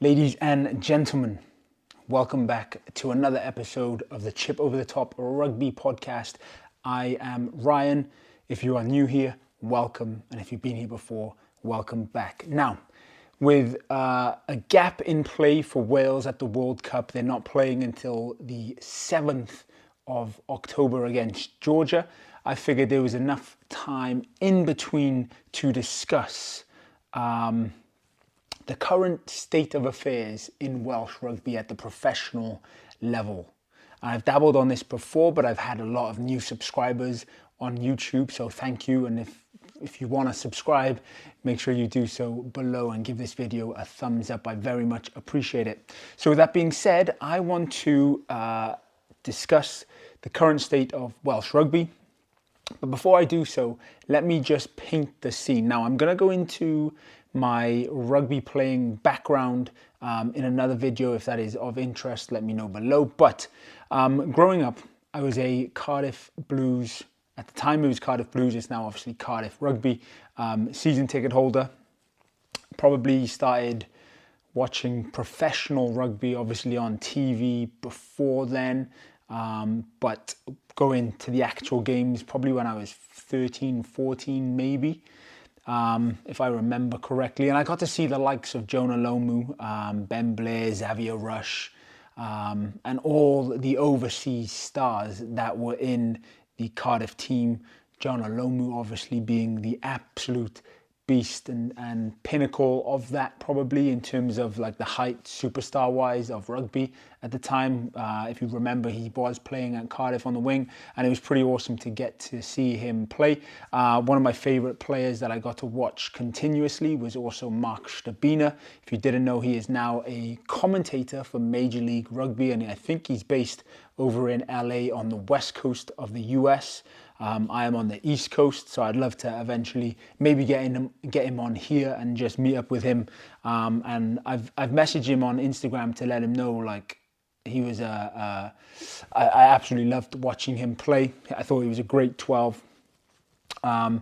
Ladies and gentlemen, welcome back to another episode of the Chip Over the Top Rugby Podcast. I am Ryan. If you are new here, welcome. And if you've been here before, welcome back. Now, with a gap in play for Wales at the World Cup, they're not playing until the 7th of October against Georgia. I figured there was enough time in between to discuss the current state of affairs in Welsh Rugby at the professional level. I've dabbled on this before, but I've had a lot of new subscribers on YouTube, so thank you. And if you want to subscribe, make sure you do so below and give this video a thumbs up. I very much appreciate it. So with that being said, I want to discuss the current state of Welsh Rugby. But before I do so, let me just paint the scene. Now, I'm going to go into my rugby playing background in another video. If that is of interest, let me know below. But growing up, I was a Cardiff Blues. At the time, it was Cardiff Blues. It's now obviously Cardiff Rugby. Season ticket holder. Probably started watching professional rugby, obviously on TV before then. But going to the actual games probably when I was 13, 14 maybe. If I remember correctly. And I got to see the likes of Jonah Lomu, Ben Blair, Xavier Rush, and all the overseas stars that were in the Cardiff team. Jonah Lomu obviously being the absolute beast and pinnacle of that, probably in terms of like the height superstar wise of rugby at the time. If you remember, he was playing at Cardiff on the wing, and it was pretty awesome to get to see him play. One of my favorite players that I got to watch continuously was also Mark Stabina. If you didn't know, he is now a commentator for Major League Rugby, and I think he's based over in LA on the west coast of the US. I am on the East Coast, so I'd love to eventually maybe get him on here and just meet up with him. And I've messaged him on Instagram to let him know, like, he was I absolutely loved watching him play. I thought he was a great 12. And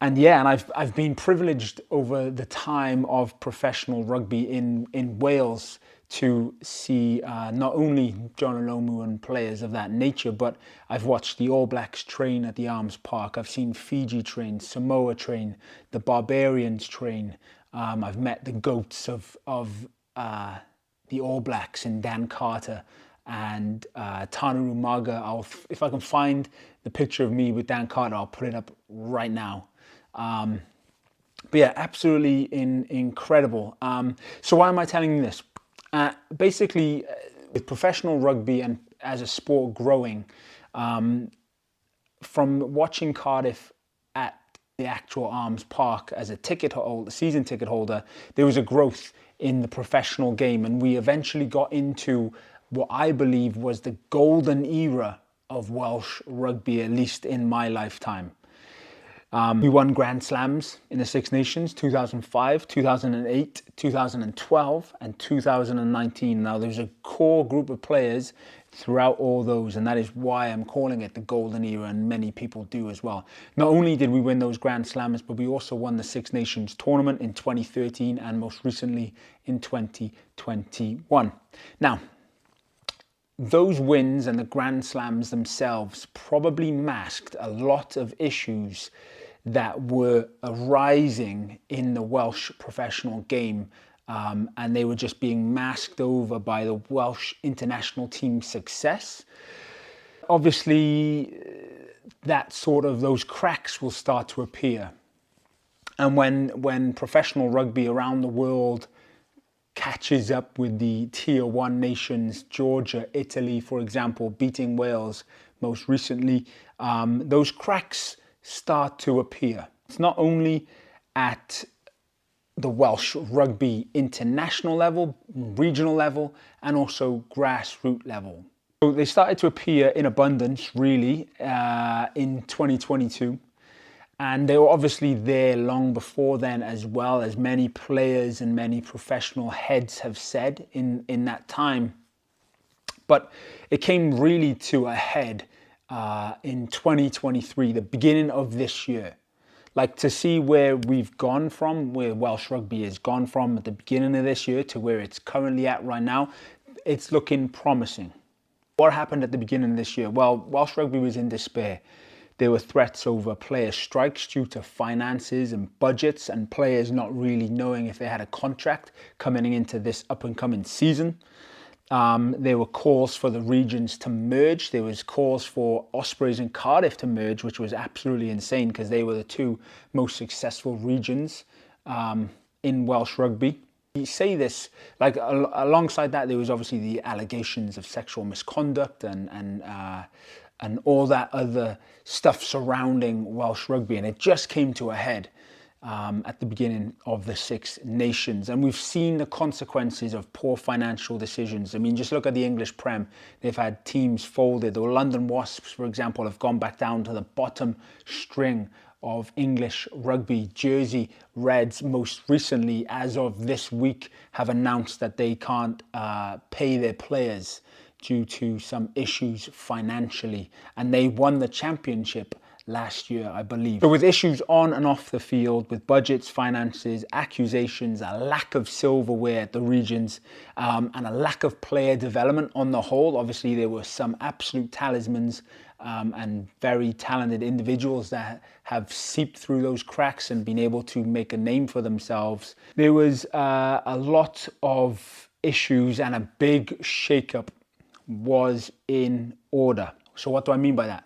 I've been privileged over the time of professional rugby in Wales to see not only Jonah Lomu and players of that nature, but I've watched the All Blacks train at the Arms Park. I've seen Fiji train, Samoa train, the Barbarians train. I've met the GOATs of the All Blacks in Dan Carter and Tanu Umaga. If I can find the picture of me with Dan Carter, I'll put it up right now. But yeah, absolutely incredible. So why am I telling you this? Basically, with professional rugby and as a sport growing, from watching Cardiff at the actual Arms Park as a season ticket holder, there was a growth in the professional game, and we eventually got into what I believe was the golden era of Welsh rugby, at least in my lifetime. We won Grand Slams in the Six Nations, 2005, 2008, 2012, and 2019. Now, there's a core group of players throughout all those, and that is why I'm calling it the golden era, and many people do as well. Not only did we win those Grand Slams, but we also won the Six Nations tournament in 2013 and most recently in 2021. Now, those wins and the Grand Slams themselves probably masked a lot of issues that were arising in the Welsh professional game, and they were just being masked over by the Welsh international team's success. Obviously, those cracks will start to appear, and when professional rugby around the world catches up with the tier 1 nations, Georgia, Italy, for example, beating Wales most recently, those cracks start to appear. It's not only at the Welsh rugby international level, regional level, and also grassroots level. So they started to appear in abundance, really, in 2022. And they were obviously there long before then, as well, as many players and many professional heads have said in that time. But it came really to a head in 2023, the beginning of this year. Like, to see where we've gone from, where Welsh Rugby has gone from at the beginning of this year to where it's currently at right now, it's looking promising. What happened at the beginning of this year? Well, Welsh Rugby was in despair. There were threats over player strikes due to finances and budgets, and players not really knowing if they had a contract coming into this up-and-coming season. There were calls for the regions to merge. There was calls for Ospreys and Cardiff to merge, which was absolutely insane because they were the two most successful regions in Welsh Rugby. You say this, like, alongside that, there was obviously the allegations of sexual misconduct and all that other stuff surrounding Welsh Rugby, and it just came to a head at the beginning of the Six Nations, and we've seen the consequences of poor financial decisions. I mean, just look at the English Prem. They've had teams folded. The London Wasps, for example, have gone back down to the bottom string of English rugby. Jersey Reds, most recently, as of this week, have announced that they can't pay their players due to some issues financially, and they won the championship last year, I believe. So with issues on and off the field, with budgets, finances, accusations, a lack of silverware at the regions, and a lack of player development on the whole. Obviously, there were some absolute talismans and very talented individuals that have seeped through those cracks and been able to make a name for themselves. There was a lot of issues, and a big shake-up was in order. So what do I mean by that?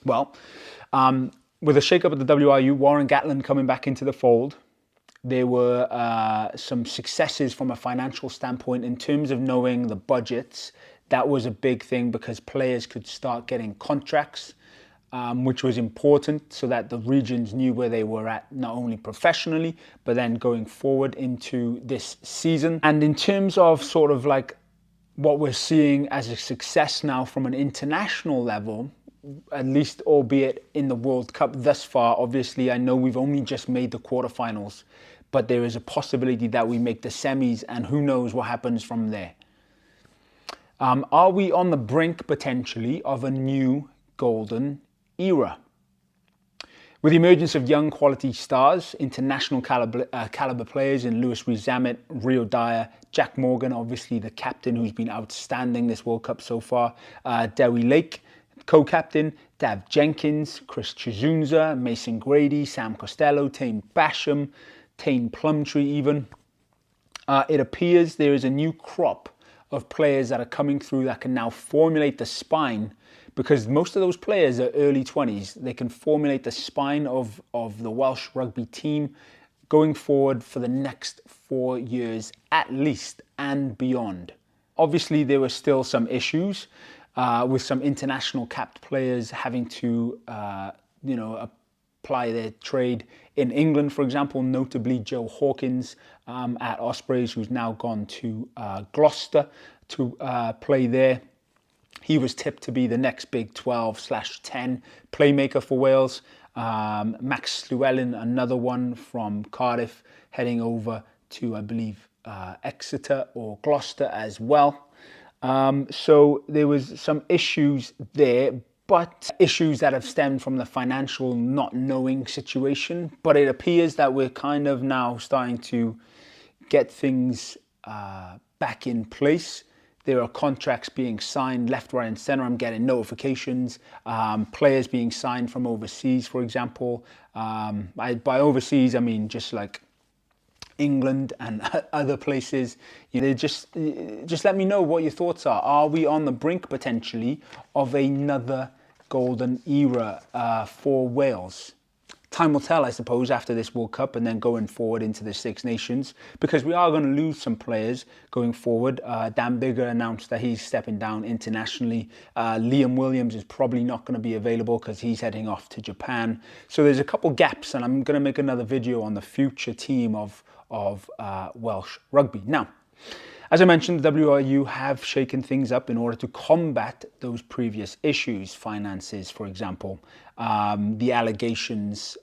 Well, with a shake-up at the WRU, Warren Gatland coming back into the fold, there were some successes from a financial standpoint in terms of knowing the budgets. That was a big thing because players could start getting contracts, which was important so that the regions knew where they were at, not only professionally, but then going forward into this season. And in terms of sort of like what we're seeing as a success now from an international level, at least albeit in the World Cup thus far. Obviously, I know we've only just made the quarterfinals, but there is a possibility that we make the semis, and who knows what happens from there. Are we on the brink, potentially, of a new golden era? With the emergence of young quality stars, international caliber players in Lewis Rees-Zammit, Rio Dyer, Jack Morgan, obviously the captain who's been outstanding this World Cup so far, Dewi Lake, co-captain, Dav Jenkins, Chris Chizunza, Mason Grady, Sam Costello, Tane Basham, Tane Plumtree even. It appears there is a new crop of players that are coming through that can now formulate the spine, because most of those players are early 20s. They can formulate the spine of the Welsh Rugby team going forward for the next 4 years at least and beyond. Obviously, there were still some issues with some international capped players having to, apply their trade in England, for example, notably Joe Hawkins at Ospreys, who's now gone to Gloucester to play there. He was tipped to be the next big 12/10 playmaker for Wales. Max Llewellyn, another one from Cardiff, heading over to, I believe, Exeter or Gloucester as well. So there was some issues there, but issues that have stemmed from the financial not knowing situation. But it appears that we're kind of now starting to get things back in place. There are contracts being signed left, right, and centre. I'm getting notifications. Players being signed from overseas, for example. By overseas, I mean just like England and other places. Just let me know what your thoughts are. Are we on the brink potentially of another golden era for Wales? Time will tell, I suppose, after this World Cup and then going forward into the Six Nations, because we are going to lose some players going forward. Dan Biggar announced that he's stepping down internationally. Liam Williams is probably not going to be available because he's heading off to Japan. So there's a couple gaps, and I'm going to make another video on the future team of Welsh Rugby. Now, as I mentioned, the WRU have shaken things up in order to combat those previous issues, finances, for example, the allegations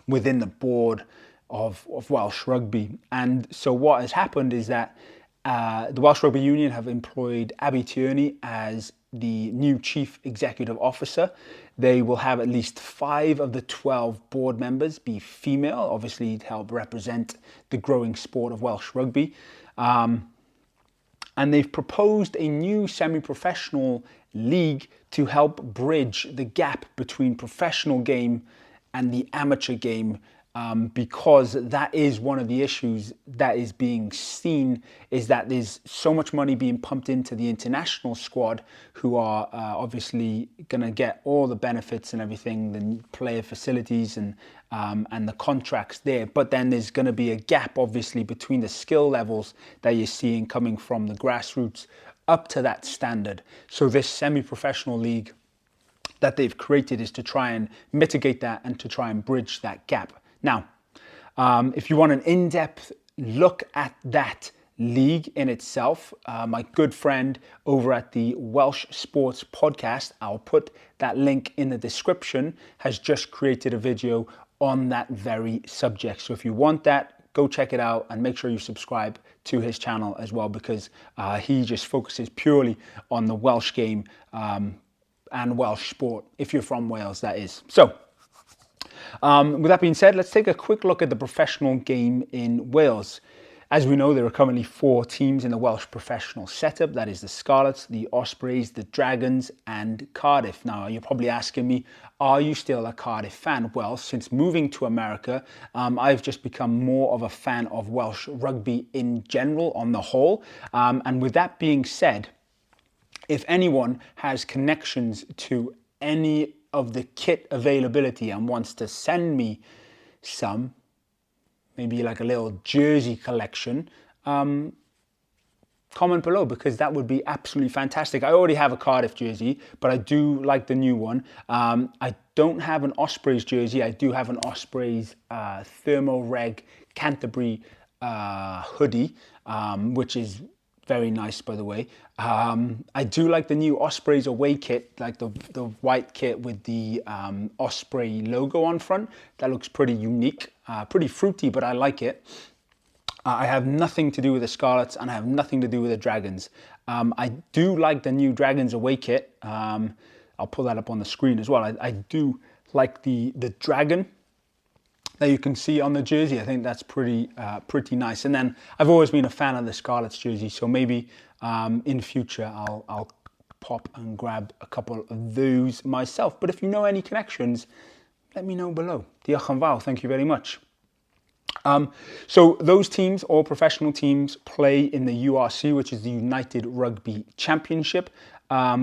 within the board of Welsh Rugby. And so what has happened is that The Welsh Rugby Union have employed Abby Tierney as the new Chief Executive Officer. They will have at least 5 of the 12 board members be female, obviously to help represent the growing sport of Welsh Rugby. And they've proposed a new semi-professional league to help bridge the gap between professional game and the amateur game, because that is one of the issues that is being seen, is that there's so much money being pumped into the international squad, who are obviously going to get all the benefits and everything, the player facilities and the contracts there. But then there's going to be a gap, obviously, between the skill levels that you're seeing coming from the grassroots up to that standard. So this semi-professional league that they've created is to try and mitigate that and to try and bridge that gap. Now, if you want an in-depth look at that league in itself, my good friend over at the Welsh Sports Podcast, I'll put that link in the description, has just created a video on that very subject. So if you want that, go check it out and make sure you subscribe to his channel as well, because he just focuses purely on the Welsh game and Welsh sport, if you're from Wales, that is. So, with that being said, let's take a quick look at the professional game in Wales. As we know, there are currently 4 teams in the Welsh professional setup. That is the Scarlets, the Ospreys, the Dragons and Cardiff. Now, you're probably asking me, are you still a Cardiff fan? Well, since moving to America, I've just become more of a fan of Welsh rugby in general on the whole. And with that being said, if anyone has connections to any of the kit availability and wants to send me some, maybe like a little jersey collection, comment below, because that would be absolutely fantastic. I already have a Cardiff jersey, but I do like the new one. I don't have an Ospreys jersey. I do have an Ospreys Thermo Reg Canterbury hoodie, which is very nice, by the way. I do like the new Ospreys away kit, like the white kit with the Osprey logo on front. That looks pretty unique, pretty fruity, but I like it. I have nothing to do with the Scarlets and I have nothing to do with the Dragons. I do like the new Dragons away kit. I'll pull that up on the screen as well. I do like the dragon that you can see on the jersey. I think that's pretty nice. And then I've always been a fan of the Scarlets jersey, so maybe in future I'll pop and grab a couple of those myself. But if you know any connections, let me know below. Diolch yn fawr, thank you very much. So those teams, all professional teams, play in the URC, which is the United Rugby Championship.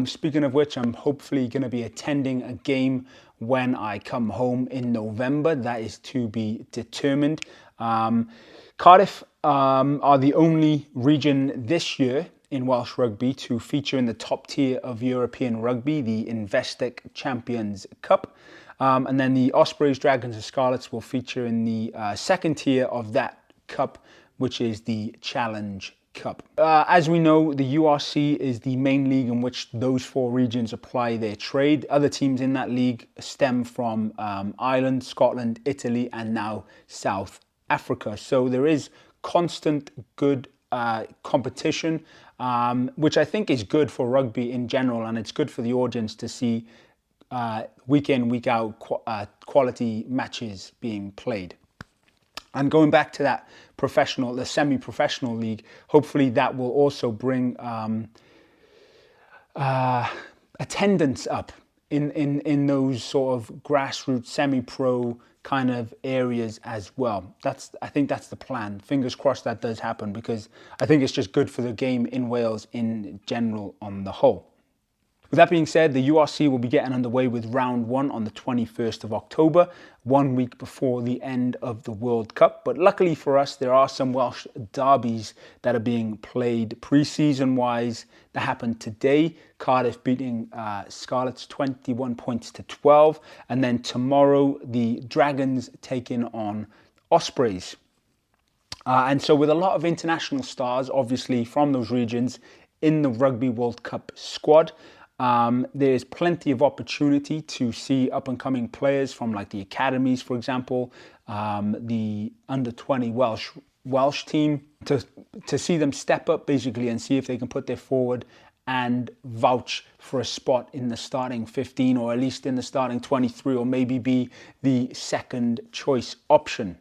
Speaking of which, I'm hopefully going to be attending a game when I come home in November. That is to be determined. Cardiff are the only region this year in Welsh Rugby to feature in the top tier of European rugby, the Investec Champions Cup. And then the Ospreys, Dragons and Scarlets will feature in the second tier of that cup, which is the Challenge Cup. As we know, the URC is the main league in which those 4 regions apply their trade. Other teams in that league stem from Ireland, Scotland, Italy, and now South Africa. So there is constant good competition, which I think is good for rugby in general, and it's good for the audience to see week in, week out quality matches being played. And going back to that the semi-professional league, hopefully that will also bring attendance up in those sort of grassroots semi-pro kind of areas as well. I think that's the plan. Fingers crossed that does happen, because I think it's just good for the game in Wales in general on the whole. With that being said, the URC will be getting underway with round 1 on the 21st of October, 1 week before the end of the World Cup. But luckily for us, there are some Welsh derbies that are being played pre-season wise that happened today. Cardiff beating Scarlets 21 points to 12. And then tomorrow, the Dragons taking on Ospreys. And so with a lot of international stars, obviously from those regions, in the Rugby World Cup squad, there's plenty of opportunity to see up-and-coming players from like the academies, for example, the under-20 Welsh Welsh team to see them step up basically and see if they can put their forward and vouch for a spot in the starting 15 or at least in the starting 23 or maybe be the second choice option.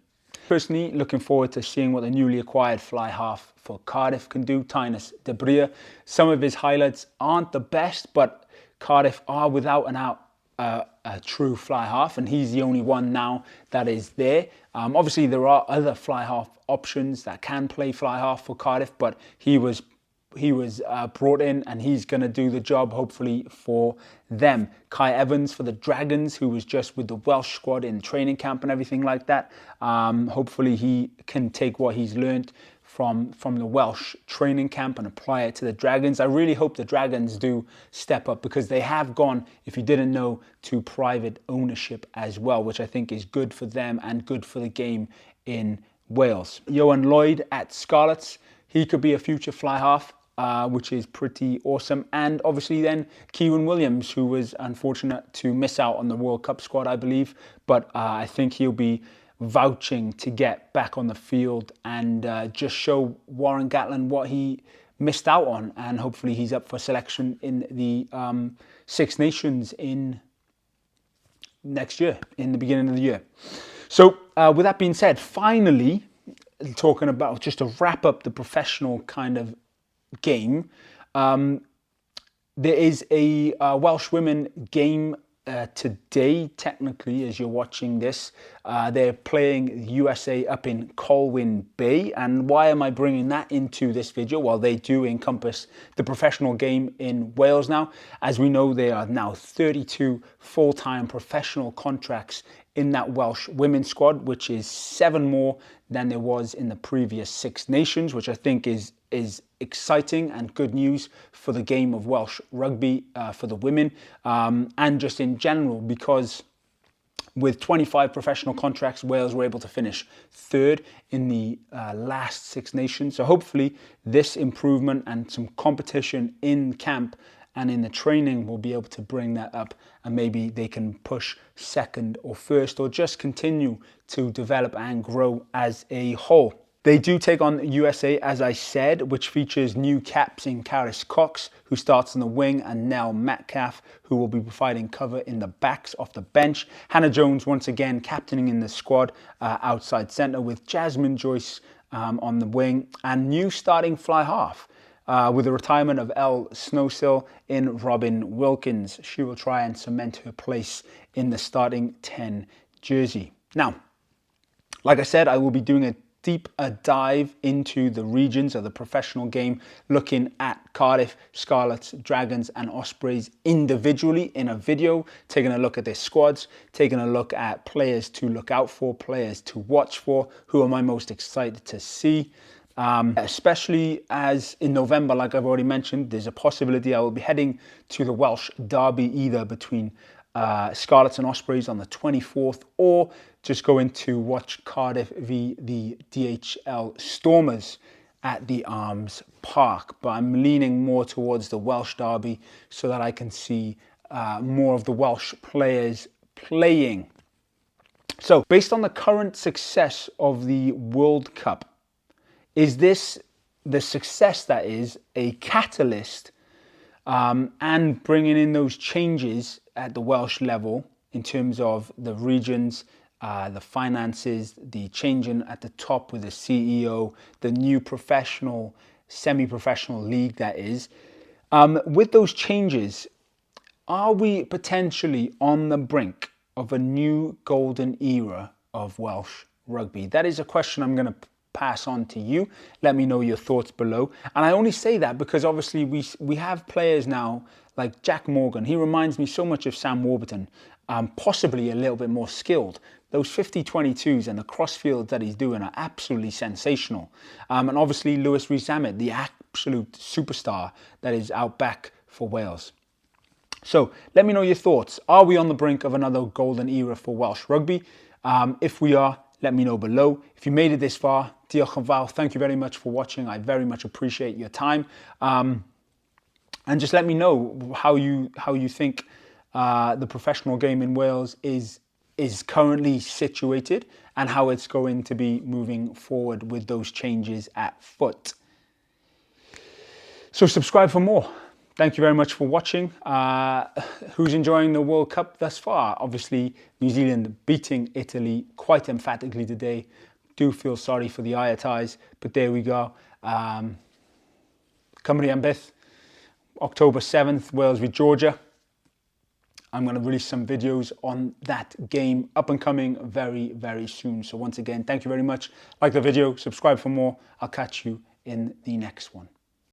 Personally, looking forward to seeing what the newly acquired fly half for Cardiff can do, Tynus de Bria. Some of his highlights aren't the best, but Cardiff are without a true fly half, and he's the only one now that is there. Obviously, there are other fly half options that can play fly half for Cardiff, but he was brought in and he's going to do the job hopefully for them. Kai Evans for the Dragons, who was just with the Welsh squad in training camp and everything like that. Hopefully he can take what he's learned from the Welsh training camp and apply it to the Dragons. I really hope the Dragons do step up because they have gone, if you didn't know, to private ownership as well, which I think is good for them and good for the game in Wales. Ioan Lloyd at Scarlets, he could be a future fly half. Which is pretty awesome. And obviously then Kieran Williams, who was unfortunate to miss out on the World Cup squad, I believe. But I think he'll be vouching to get back on the field and just show Warren Gatland what he missed out on. And hopefully he's up for selection in the Six Nations in next year, in the beginning of the year. So with that being said, finally, talking about just to wrap up the professional kind of game, there is a Welsh women game today, technically, as you're watching this. They're playing USA up in Colwyn Bay. And why am I bringing that into this video? Well, they do encompass the professional game in Wales now. As we know, there are now 32 full-time professional contracts in that Welsh women's squad, which is 7 more than there was in the previous Six Nations, which I think is exciting and good news for the game of Welsh rugby for the women and just in general, because with 25 professional contracts, Wales were able to finish 3rd in the last Six Nations. So hopefully this improvement and some competition in camp and in the training will be able to bring that up, and maybe they can push 2nd or 1st or just continue to develop and grow as a whole. They do take on USA, as I said, which features new caps in Caris Cox, who starts on the wing, and Nell Metcalf, who will be providing cover in the backs off the bench. Hannah Jones, once again, captaining in the squad outside centre, with Jasmine Joyce on the wing, and new starting fly half. With the retirement of Elle Snowsill in Robin Wilkins. She will try and cement her place in the starting 10 jersey. Now, like I said, I will be doing a deep dive into the regions of the professional game, looking at Cardiff, Scarlets, Dragons and Ospreys individually in a video, taking a look at their squads, taking a look at players to look out for, players to watch for, who am I most excited to see. Especially as in November, like I've already mentioned, there's a possibility I will be heading to the Welsh Derby, either between Scarlets and Ospreys on the 24th, or just going to watch Cardiff v the DHL Stormers at the Arms Park. But I'm leaning more towards the Welsh Derby so that I can see more of the Welsh players playing. So based on the current success of the World Cup, is this the success that is a catalyst and bringing in those changes at the Welsh level in terms of the regions, the finances, the changing at the top with the CEO, the new professional, semi-professional league that is. With those changes, are we potentially on the brink of a new golden era of Welsh rugby? That is a question I'm going to pass on to you. Let me know your thoughts below. And I only say that because obviously we have players now like Jack Morgan. He reminds me so much of Sam Warburton, possibly a little bit more skilled. Those 50-22s and the crossfields that he's doing are absolutely sensational. And obviously Lewis Rees-Zammit, the absolute superstar that is out back for Wales. So let me know your thoughts. Are we on the brink of another golden era for Welsh rugby? If we are, let me know below. If you made it this far, diolch yn fawr. Thank you very much for watching. I very much appreciate your time. And just let me know how you think the professional game in Wales is is currently situated and how it's going to be moving forward with those changes at foot. So subscribe for more. Thank you very much for watching. Who's enjoying the World Cup thus far? Obviously, New Zealand beating Italy quite emphatically today. Do feel sorry for the Ayatais, but there we go. Cymru am byth, October 7th, Wales v Georgia. I'm going to release some videos on that game up and coming very, very soon. So once again, thank you very much. Like the video, subscribe for more. I'll catch you in the next one.